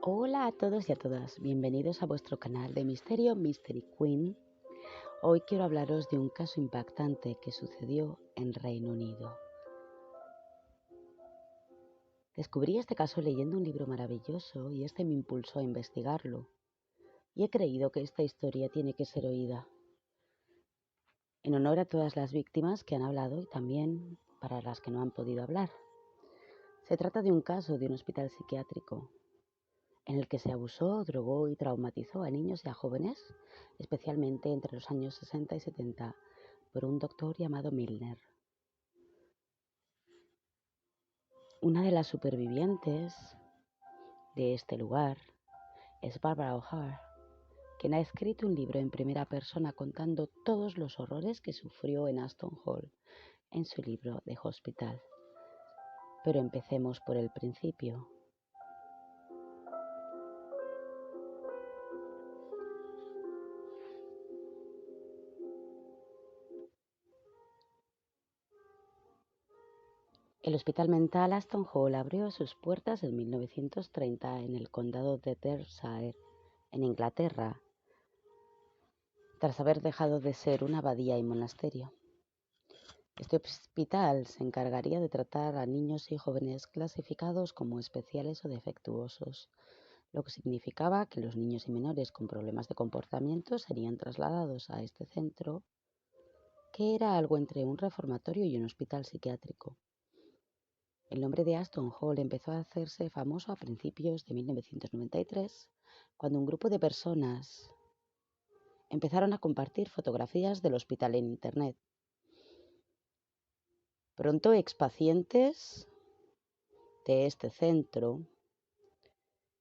Hola a todos y a todas, bienvenidos a vuestro canal de misterio Mystery Queen. Hoy quiero hablaros de un caso impactante que sucedió en Reino Unido. Descubrí este caso leyendo un libro maravilloso y este me impulsó a investigarlo. Y he creído que esta historia tiene que ser oída. En honor a todas las víctimas que han hablado y también para las que no han podido hablar. Se trata de un caso de un hospital psiquiátrico en el que se abusó, drogó y traumatizó a niños y a jóvenes, especialmente entre los años 60 y 70, por un doctor llamado Milner. Una de las supervivientes de este lugar es Barbara O'Hare, quien ha escrito un libro en primera persona contando todos los horrores que sufrió en Aston Hall en su libro The Hospital. Pero empecemos por el principio. El Hospital Mental Aston Hall abrió sus puertas en 1930 en el condado de Derbyshire, en Inglaterra, tras haber dejado de ser una abadía y monasterio. Este hospital se encargaría de tratar a niños y jóvenes clasificados como especiales o defectuosos, lo que significaba que los niños y menores con problemas de comportamiento serían trasladados a este centro, que era algo entre un reformatorio y un hospital psiquiátrico. El nombre de Aston Hall empezó a hacerse famoso a principios de 1993, cuando un grupo de personas empezaron a compartir fotografías del hospital en Internet. Pronto expacientes de este centro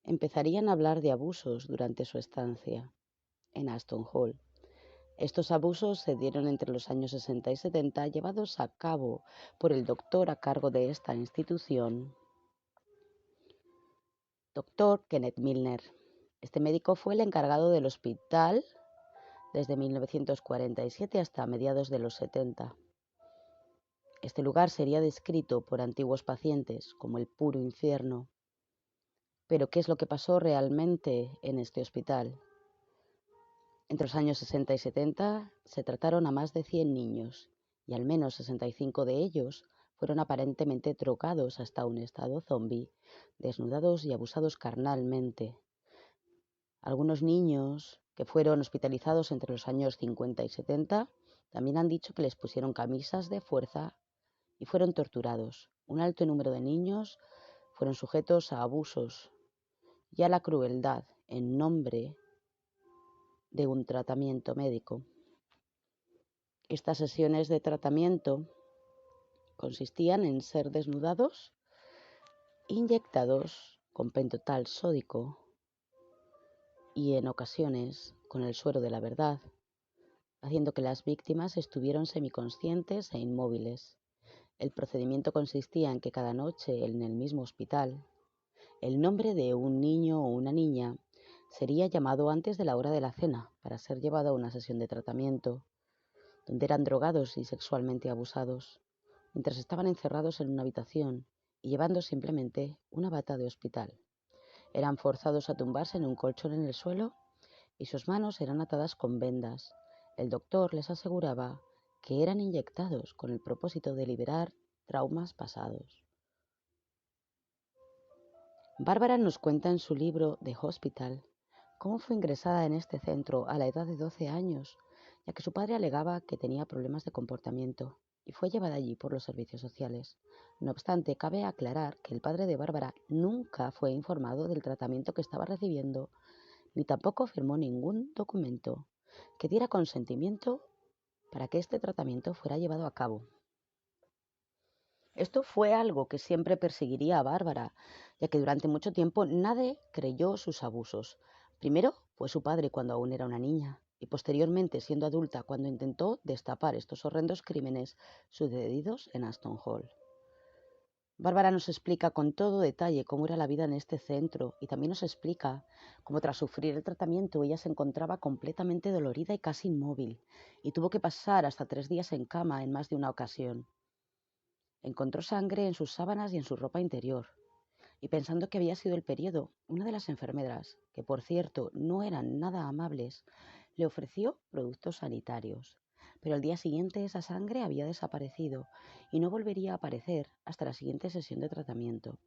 empezarían a hablar de abusos durante su estancia en Aston Hall. Estos abusos se dieron entre los años 60 y 70, llevados a cabo por el doctor a cargo de esta institución, Dr. Kenneth Milner. Este médico fue el encargado del hospital desde 1947 hasta mediados de los 70. Este lugar sería descrito por antiguos pacientes como el puro infierno. Pero, ¿qué es lo que pasó realmente en este hospital? Entre los años 60 y 70 se trataron a más de 100 niños y al menos 65 de ellos fueron aparentemente drogados hasta un estado zombie, desnudados y abusados carnalmente. Algunos niños que fueron hospitalizados entre los años 50 y 70 también han dicho que les pusieron camisas de fuerza y fueron torturados. Un alto número de niños fueron sujetos a abusos y a la crueldad en nombre de un tratamiento médico. Estas sesiones de tratamiento consistían en ser desnudados, inyectados con pentotal sódico y en ocasiones con el suero de la verdad, haciendo que las víctimas estuvieran semiconscientes e inmóviles. El procedimiento consistía en que cada noche en el mismo hospital, el nombre de un niño o una niña sería llamado antes de la hora de la cena para ser llevado a una sesión de tratamiento, donde eran drogados y sexualmente abusados, mientras estaban encerrados en una habitación y llevando simplemente una bata de hospital. Eran forzados a tumbarse en un colchón en el suelo y sus manos eran atadas con vendas. El doctor les aseguraba que eran inyectados con el propósito de liberar traumas pasados. Bárbara nos cuenta en su libro The Hospital cómo fue ingresada en este centro a la edad de 12 años, ya que su padre alegaba que tenía problemas de comportamiento y fue llevada allí por los servicios sociales. No obstante, cabe aclarar que el padre de Bárbara nunca fue informado del tratamiento que estaba recibiendo, ni tampoco firmó ningún documento que diera consentimiento para que este tratamiento fuera llevado a cabo. Esto fue algo que siempre perseguiría a Bárbara, ya que durante mucho tiempo nadie creyó sus abusos. Primero fue su padre cuando aún era una niña, y posteriormente, siendo adulta, cuando intentó destapar estos horrendos crímenes sucedidos en Aston Hall. Bárbara nos explica con todo detalle cómo era la vida en este centro y también nos explica cómo tras sufrir el tratamiento ella se encontraba completamente dolorida y casi inmóvil, y tuvo que pasar hasta 3 días en cama en más de una ocasión. Encontró sangre en sus sábanas y en su ropa interior, y pensando que había sido el periodo, una de las enfermeras, que por cierto no eran nada amables, le ofreció productos sanitarios. Pero al día siguiente esa sangre había desaparecido y no volvería a aparecer hasta la siguiente sesión de tratamiento.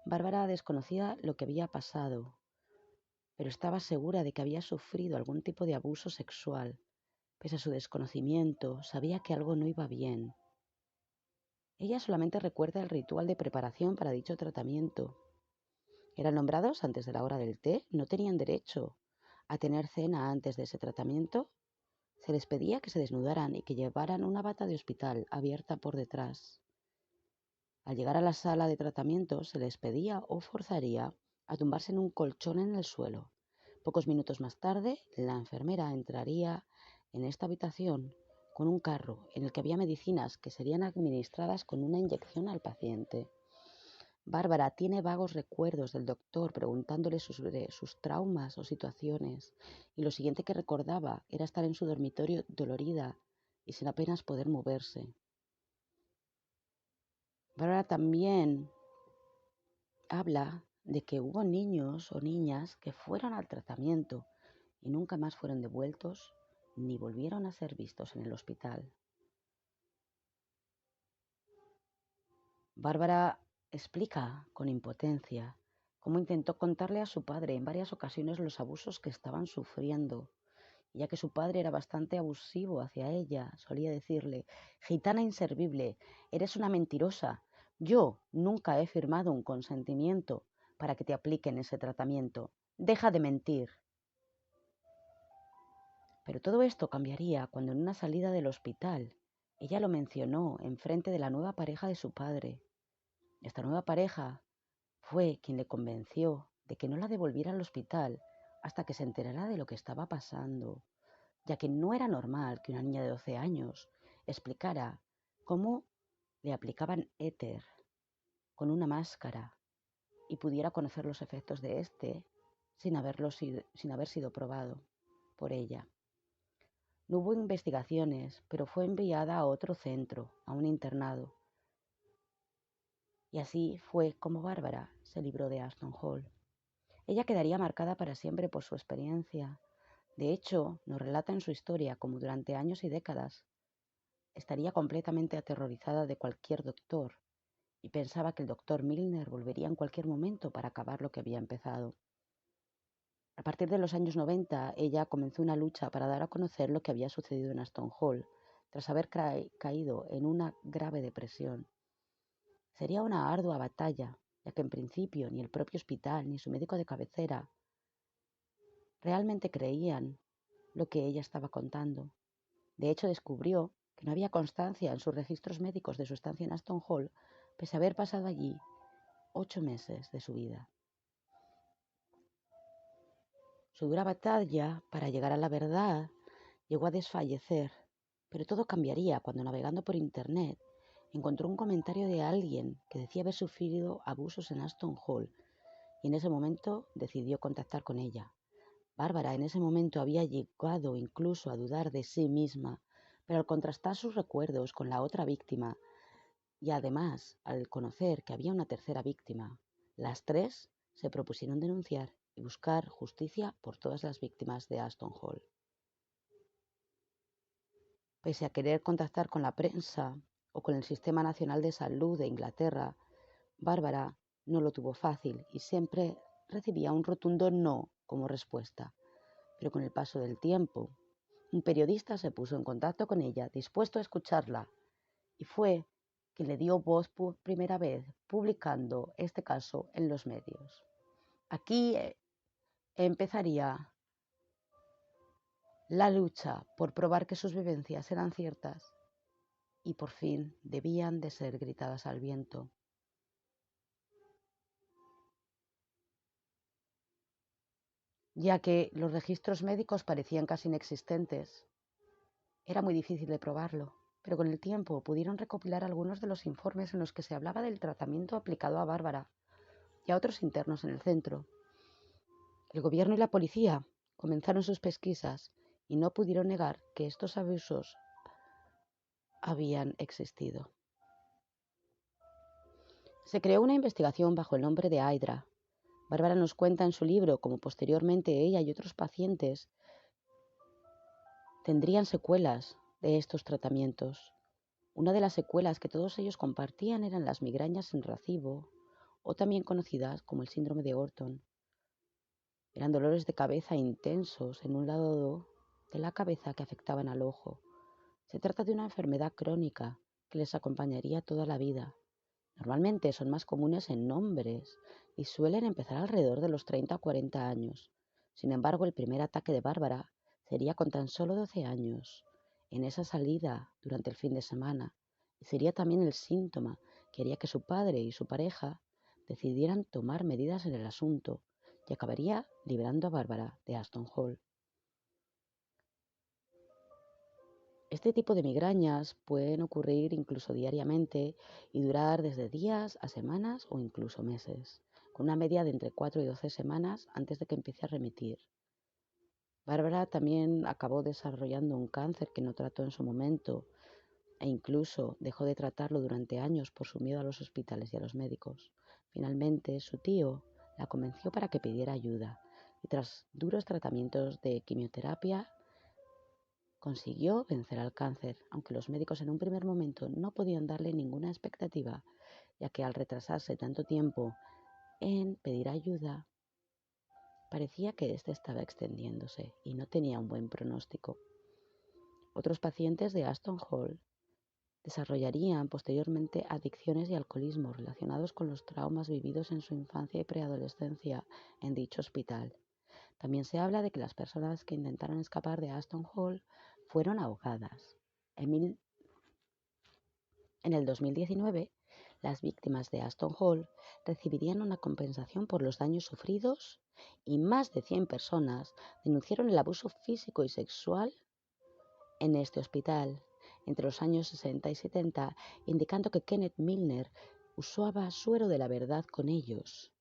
Bárbara desconocía lo que había pasado, pero estaba segura de que había sufrido algún tipo de abuso sexual. Pese a su desconocimiento, sabía que algo no iba bien. Ella solamente recuerda el ritual de preparación para dicho tratamiento. Eran nombrados antes de la hora del té, no tenían derecho a tener cena antes de ese tratamiento. Se les pedía que se desnudaran y que llevaran una bata de hospital abierta por detrás. Al llegar a la sala de tratamiento se les pedía o forzaría a tumbarse en un colchón en el suelo. Pocos minutos más tarde, la enfermera entraría en esta habitación con un carro en el que había medicinas que serían administradas con una inyección al paciente. Bárbara tiene vagos recuerdos del doctor preguntándole sobre sus traumas o situaciones, y lo siguiente que recordaba era estar en su dormitorio dolorida y sin apenas poder moverse. Bárbara también habla de que hubo niños o niñas que fueron al tratamiento y nunca más fueron devueltos ni volvieron a ser vistos en el hospital. Bárbara explica con impotencia cómo intentó contarle a su padre en varias ocasiones los abusos que estaban sufriendo, ya que su padre era bastante abusivo hacia ella. Solía decirle: «Gitana inservible, eres una mentirosa. Yo nunca he firmado un consentimiento para que te apliquen ese tratamiento. Deja de mentir». Pero todo esto cambiaría cuando en una salida del hospital ella lo mencionó en frente de la nueva pareja de su padre. Esta nueva pareja fue quien le convenció de que no la devolviera al hospital hasta que se enterara de lo que estaba pasando, ya que no era normal que una niña de 12 años explicara cómo le aplicaban éter con una máscara y pudiera conocer los efectos de este sin haber sido probado por ella. No hubo investigaciones, pero fue enviada a otro centro, a un internado. Y así fue como Bárbara se libró de Ashton Hall. Ella quedaría marcada para siempre por su experiencia. De hecho, nos relata en su historia cómo durante años y décadas estaría completamente aterrorizada de cualquier doctor y pensaba que el doctor Milner volvería en cualquier momento para acabar lo que había empezado. A partir de los años 90, ella comenzó una lucha para dar a conocer lo que había sucedido en Ashton Hall, tras haber caído en una grave depresión. Sería una ardua batalla, ya que en principio ni el propio hospital ni su médico de cabecera realmente creían lo que ella estaba contando. De hecho, descubrió que no había constancia en sus registros médicos de su estancia en Ashton Hall, pese a haber pasado allí 8 meses de su vida. Su dura batalla para llegar a la verdad llegó a desfallecer, pero todo cambiaría cuando, navegando por internet, encontró un comentario de alguien que decía haber sufrido abusos en Ashton Hall, y en ese momento decidió contactar con ella. Bárbara en ese momento había llegado incluso a dudar de sí misma, pero al contrastar sus recuerdos con la otra víctima y además al conocer que había una tercera víctima, las tres se propusieron denunciar y buscar justicia por todas las víctimas de Ashton Hall. Pese a querer contactar con la prensa o con el Sistema Nacional de Salud de Inglaterra, Bárbara no lo tuvo fácil y siempre recibía un rotundo no como respuesta. Pero con el paso del tiempo, un periodista se puso en contacto con ella, dispuesto a escucharla, y fue quien le dio voz por primera vez, publicando este caso en los medios. Aquí empezaría la lucha por probar que sus vivencias eran ciertas y por fin debían de ser gritadas al viento. Ya que los registros médicos parecían casi inexistentes, era muy difícil de probarlo, pero con el tiempo pudieron recopilar algunos de los informes en los que se hablaba del tratamiento aplicado a Bárbara y a otros internos en el centro. El gobierno y la policía comenzaron sus pesquisas y no pudieron negar que estos abusos habían existido. Se creó una investigación bajo el nombre de Hydra. Bárbara nos cuenta en su libro cómo posteriormente ella y otros pacientes tendrían secuelas de estos tratamientos. Una de las secuelas que todos ellos compartían eran las migrañas en racimo, o también conocidas como el síndrome de Orton. Eran dolores de cabeza intensos en un lado de la cabeza que afectaban al ojo. Se trata de una enfermedad crónica que les acompañaría toda la vida. Normalmente son más comunes en hombres y suelen empezar alrededor de los 30 o 40 años. Sin embargo, el primer ataque de Bárbara sería con tan solo 12 años, en esa salida durante el fin de semana, y sería también el síntoma que haría que su padre y su pareja decidieran tomar medidas en el asunto y acabaría liberando a Bárbara de Aston Hall. Este tipo de migrañas pueden ocurrir incluso diariamente y durar desde días a semanas o incluso meses, con una media de entre 4 y 12 semanas antes de que empiece a remitir. Bárbara también acabó desarrollando un cáncer que no trató en su momento e incluso dejó de tratarlo durante años por su miedo a los hospitales y a los médicos. Finalmente, su tío la convenció para que pidiera ayuda y tras duros tratamientos de quimioterapia consiguió vencer al cáncer, aunque los médicos en un primer momento no podían darle ninguna expectativa, ya que al retrasarse tanto tiempo en pedir ayuda, parecía que éste estaba extendiéndose y no tenía un buen pronóstico. Otros pacientes de Aston Hall desarrollarían posteriormente adicciones y alcoholismo relacionados con los traumas vividos en su infancia y preadolescencia en dicho hospital. También se habla de que las personas que intentaron escapar de Aston Hall fueron ahogadas. En el 2019, las víctimas de Aston Hall recibirían una compensación por los daños sufridos y más de 100 personas denunciaron el abuso físico y sexual en este hospital entre los años 60 y 70, indicando que Kenneth Milner usaba suero de la verdad con ellos.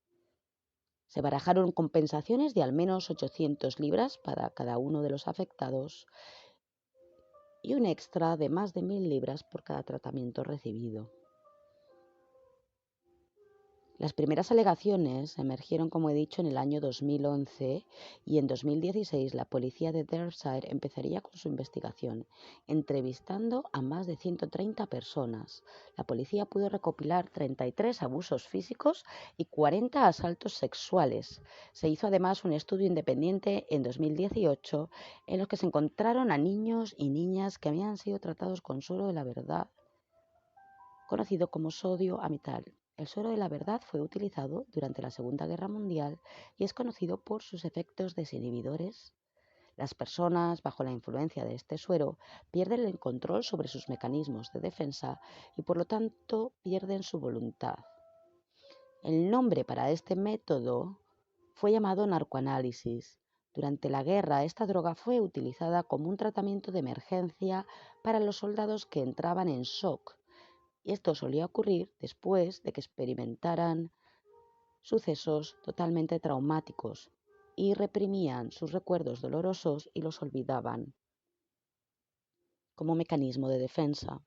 Se barajaron compensaciones de al menos 800 libras para cada uno de los afectados y un extra de más de 1000 libras por cada tratamiento recibido. Las primeras alegaciones emergieron, como he dicho, en el año 2011 y en 2016 la policía de Derbyshire empezaría con su investigación, entrevistando a más de 130 personas. La policía pudo recopilar 33 abusos físicos y 40 asaltos sexuales. Se hizo además un estudio independiente en 2018 en los que se encontraron a niños y niñas que habían sido tratados con suero de la verdad, conocido como sodio amital. El suero de la verdad fue utilizado durante la Segunda Guerra Mundial y es conocido por sus efectos desinhibidores. Las personas bajo la influencia de este suero pierden el control sobre sus mecanismos de defensa y por lo tanto pierden su voluntad. El nombre para este método fue llamado narcoanálisis. Durante la guerra, esta droga fue utilizada como un tratamiento de emergencia para los soldados que entraban en shock. Y esto solía ocurrir después de que experimentaran sucesos totalmente traumáticos y reprimían sus recuerdos dolorosos y los olvidaban como mecanismo de defensa.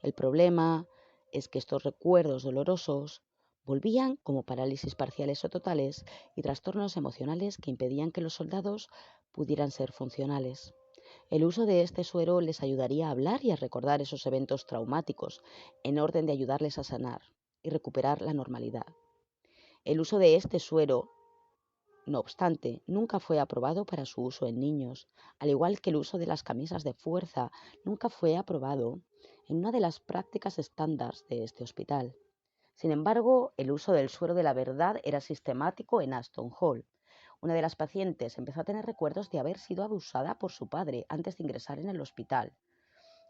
El problema es que estos recuerdos dolorosos volvían como parálisis parciales o totales y trastornos emocionales que impedían que los soldados pudieran ser funcionales. El uso de este suero les ayudaría a hablar y a recordar esos eventos traumáticos, en orden de ayudarles a sanar y recuperar la normalidad. El uso de este suero, no obstante, nunca fue aprobado para su uso en niños, al igual que el uso de las camisas de fuerza nunca fue aprobado en una de las prácticas estándar de este hospital. Sin embargo, el uso del suero de la verdad era sistemático en Aston Hall. Una de las pacientes empezó a tener recuerdos de haber sido abusada por su padre antes de ingresar en el hospital.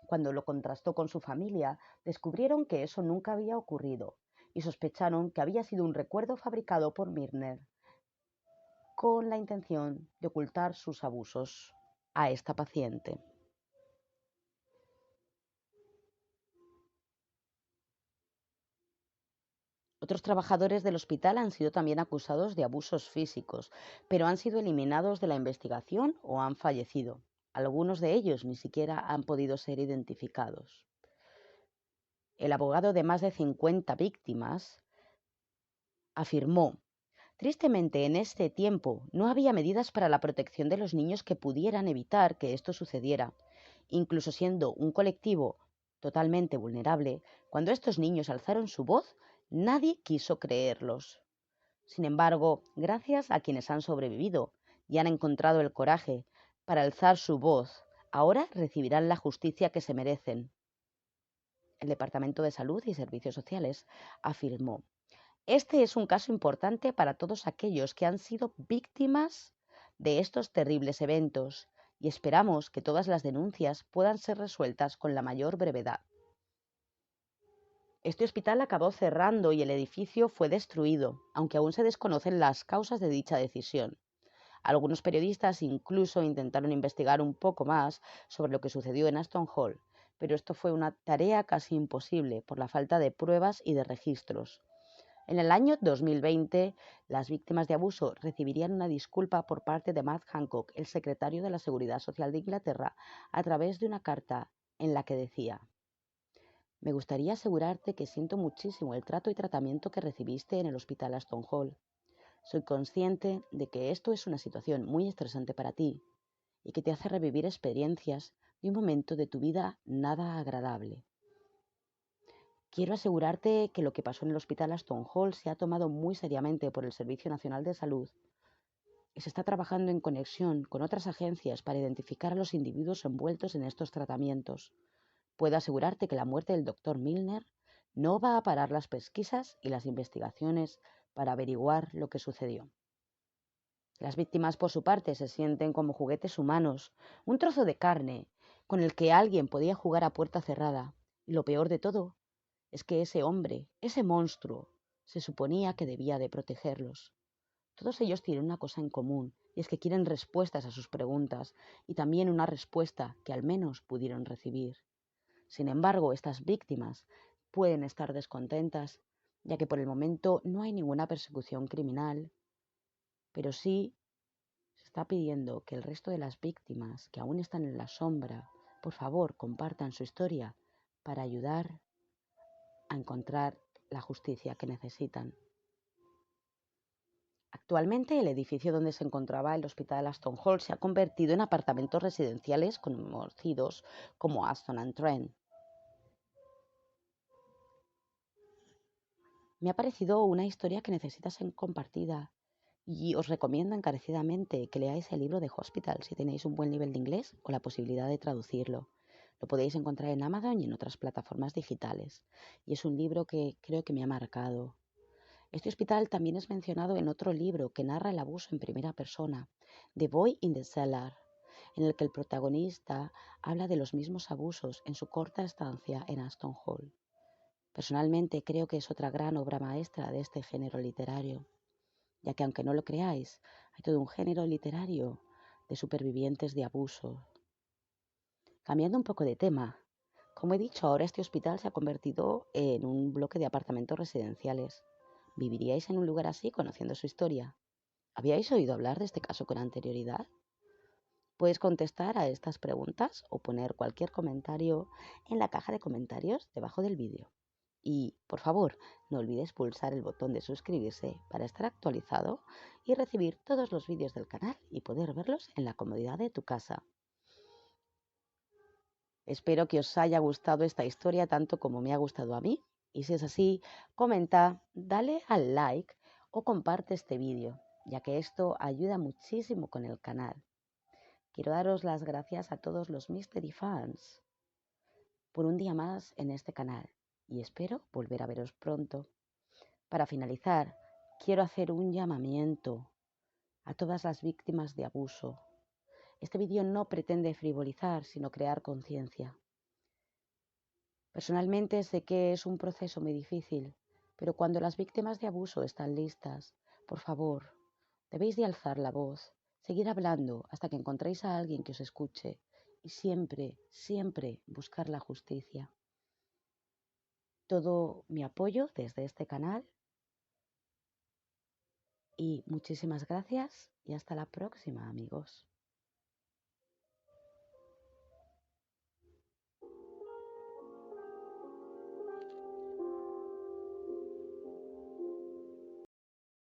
Cuando lo contrastó con su familia, descubrieron que eso nunca había ocurrido y sospecharon que había sido un recuerdo fabricado por Milner con la intención de ocultar sus abusos a esta paciente. Otros trabajadores del hospital han sido también acusados de abusos físicos, pero han sido eliminados de la investigación o han fallecido. Algunos de ellos ni siquiera han podido ser identificados. El abogado de más de 50 víctimas Afirmó: tristemente, en este tiempo no había medidas para la protección de los niños que pudieran evitar que esto sucediera. Incluso siendo un colectivo totalmente vulnerable, cuando estos niños alzaron su voz, nadie quiso creerlos. Sin embargo, gracias a quienes han sobrevivido y han encontrado el coraje para alzar su voz, ahora recibirán la justicia que se merecen. El Departamento de Salud y Servicios Sociales afirmó: este es un caso importante para todos aquellos que han sido víctimas de estos terribles eventos y esperamos que todas las denuncias puedan ser resueltas con la mayor brevedad. Este hospital acabó cerrando y el edificio fue destruido, aunque aún se desconocen las causas de dicha decisión. Algunos periodistas incluso intentaron investigar un poco más sobre lo que sucedió en Aston Hall, pero esto fue una tarea casi imposible por la falta de pruebas y de registros. En el año 2020, las víctimas de abuso recibirían una disculpa por parte de Matt Hancock, el secretario de la Seguridad Social de Inglaterra, a través de una carta en la que decía: me gustaría asegurarte que siento muchísimo el trato y tratamiento que recibiste en el Hospital Aston Hall. Soy consciente de que esto es una situación muy estresante para ti y que te hace revivir experiencias de un momento de tu vida nada agradable. Quiero asegurarte que lo que pasó en el Hospital Aston Hall se ha tomado muy seriamente por el Servicio Nacional de Salud y se está trabajando en conexión con otras agencias para identificar a los individuos envueltos en estos tratamientos. Puedo asegurarte que la muerte del Dr. Milner no va a parar las pesquisas y las investigaciones para averiguar lo que sucedió. Las víctimas, por su parte, se sienten como juguetes humanos, un trozo de carne con el que alguien podía jugar a puerta cerrada. Y lo peor de todo es que ese hombre, ese monstruo, se suponía que debía de protegerlos. Todos ellos tienen una cosa en común, y es que quieren respuestas a sus preguntas, y también una respuesta que al menos pudieron recibir. Sin embargo, estas víctimas pueden estar descontentas, ya que por el momento no hay ninguna persecución criminal, pero sí se está pidiendo que el resto de las víctimas que aún están en la sombra, por favor, compartan su historia para ayudar a encontrar la justicia que necesitan. Actualmente, el edificio donde se encontraba el Hospital Aston Hall se ha convertido en apartamentos residenciales conocidos como Aston-on-Trent. Me ha parecido una historia que necesita ser compartida y os recomiendo encarecidamente que leáis el libro de Hospital si tenéis un buen nivel de inglés o la posibilidad de traducirlo. Lo podéis encontrar en Amazon y en otras plataformas digitales. Y es un libro que creo que me ha marcado. Este hospital también es mencionado en otro libro que narra el abuso en primera persona, The Boy in the Cellar, en el que el protagonista habla de los mismos abusos en su corta estancia en Aston Hall. Personalmente creo que es otra gran obra maestra de este género literario, ya que aunque no lo creáis, hay todo un género literario de supervivientes de abuso. Cambiando un poco de tema, como he dicho, ahora este hospital se ha convertido en un bloque de apartamentos residenciales. ¿Viviríais en un lugar así conociendo su historia? ¿Habíais oído hablar de este caso con anterioridad? Puedes contestar a estas preguntas o poner cualquier comentario en la caja de comentarios debajo del vídeo. Y, por favor, no olvides pulsar el botón de suscribirse para estar actualizado y recibir todos los vídeos del canal y poder verlos en la comodidad de tu casa. Espero que os haya gustado esta historia tanto como me ha gustado a mí. Y si es así, comenta, dale al like o comparte este vídeo, ya que esto ayuda muchísimo con el canal. Quiero daros las gracias a todos los Mystery fans por un día más en este canal y espero volver a veros pronto. Para finalizar, quiero hacer un llamamiento a todas las víctimas de abuso. Este vídeo no pretende frivolizar, sino crear conciencia. Personalmente sé que es un proceso muy difícil, pero cuando las víctimas de abuso están listas, por favor, debéis de alzar la voz, seguir hablando hasta que encontréis a alguien que os escuche y siempre, siempre buscar la justicia. Todo mi apoyo desde este canal y muchísimas gracias y hasta la próxima, amigos.